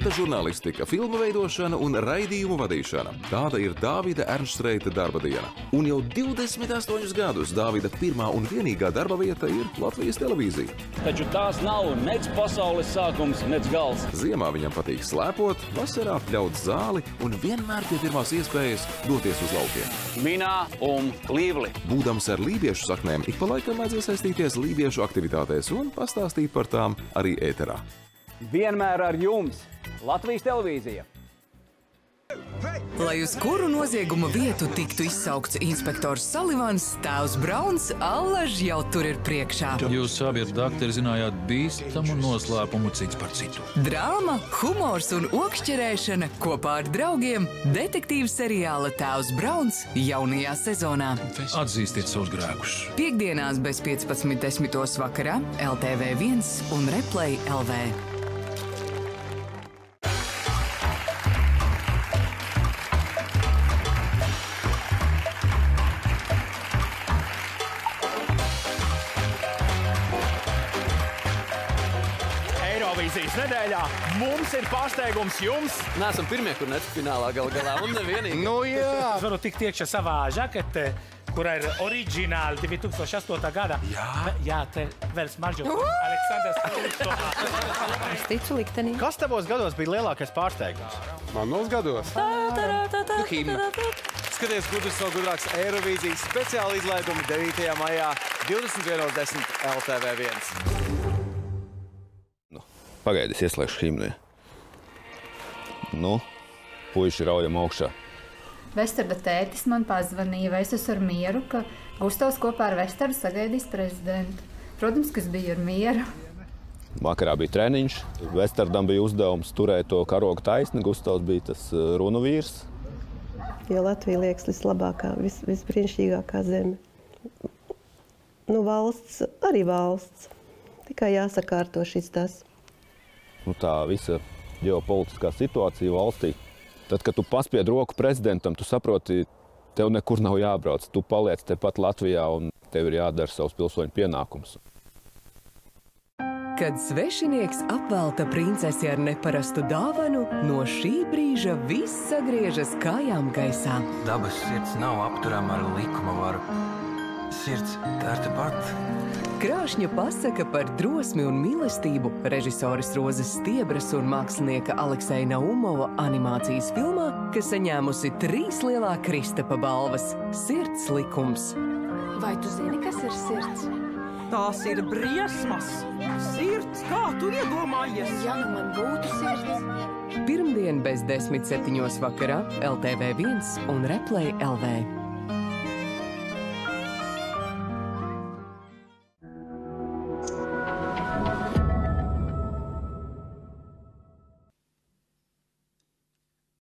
fotožurnālistika, filmu veidošana un raidījumu vadīšana. Tāda ir Dāvida Ernstreita darba diena. Un jau 28 gadus Dāvida pirmā un vienīgā darba vieta ir Latvijas televīzija. Taču tās nav nec pasaules sākums, nec gals. Ziemā viņam patīk slēpot, vasarā pļaut zāli un vienmēr pie pirmās iespējas doties uz laukiem. Minā un Līvli. Būdams ar lībiešu saknēm, ik pa laikam vajag iesaistīties lībiešu aktivitātēs un pastāstīt par tām arī ēterā. Vienmēr ar jums Latvijas televīzija. Lai uz kuru nozieguma vietu tiktu izsaukts inspektors Salivans, tēvs Brauns allaž jau tur ir priekšā. Jūs abi ar dakteri zinājāt bīstamu noslēpumu cits par citu. Drāma, humors un okšķerēšana kopā ar draugiem detektīvu seriāla Tēvs Brauns jaunajā sezonā. Atzīstiet savus grēkus. Piektdienās bez 15:10 vakarā LTV1 un Replay LV. Eirovīzijas nedēļā mums ir pārsteigums jums. Neesam pirmie, kur net finālā galā, un nevienīgi. Nu jā. Es varu tikt iekšā savā žaketē, kurā ir oriģināli 2008. gada. Jā, te vēl smaržo. Aleksandrs Krūstovā. Es ticu liktenī. Kas tavos gados bija lielākais pārsteigums? Manos gados? Himna. Skaties, gudrs vēl gudrāks Eirovīzijas speciāla izlaiduma 9. maijā 21:10 LTV1. Pagaidi, es ieslēgšu himnu. Nu, puiši raujam augšā. Vestarda tētis man pazvanīja, vai es esmu ar mieru, ka Gustavs kopā ar Vestardu sagaidīs prezidentu. Protams, ka es biju ar mieru. Vakarā bija treniņš, Vestardam bija uzdevums turēt to karogu taisni, Gustavs bija tas runu vīrs. Jo Latvija liekas vislabākā, visbrīnišķīgākā zeme. Nu, valsts, arī valsts. Tikai jāsakārto šis tas. Nu, tā visa ģeopolitiskā situācija valstī. Tad, kad tu paspied roku prezidentam, tu saproti, tev nekur nav jābrauc. Tu paliec tepat Latvijā un tev ir jādara savs pilsoņu pienākums. Kad svešinieks apvelta princesi ar neparastu dāvanu, no šī brīža viss sagriežas kājām gaisā. Dabas sirds nav apturama ar likuma varu. Sirds tā ir tepat. Krāšņa pasaka par drosmi un mīlestību režisoris Rozes Stiebras un mākslinieka Alekseja Naumova animācijas filmā, kas saņēmusi 3 lielā Kristapa balvas – Sirds likums. Vai tu zini, kas ir sirds? Tās ir briesmas. Sirds, kā tu iedomājies? Ja nu man būtu sirds. Pirmdien bez 17:00 vakarā LTV1 un Replay LV.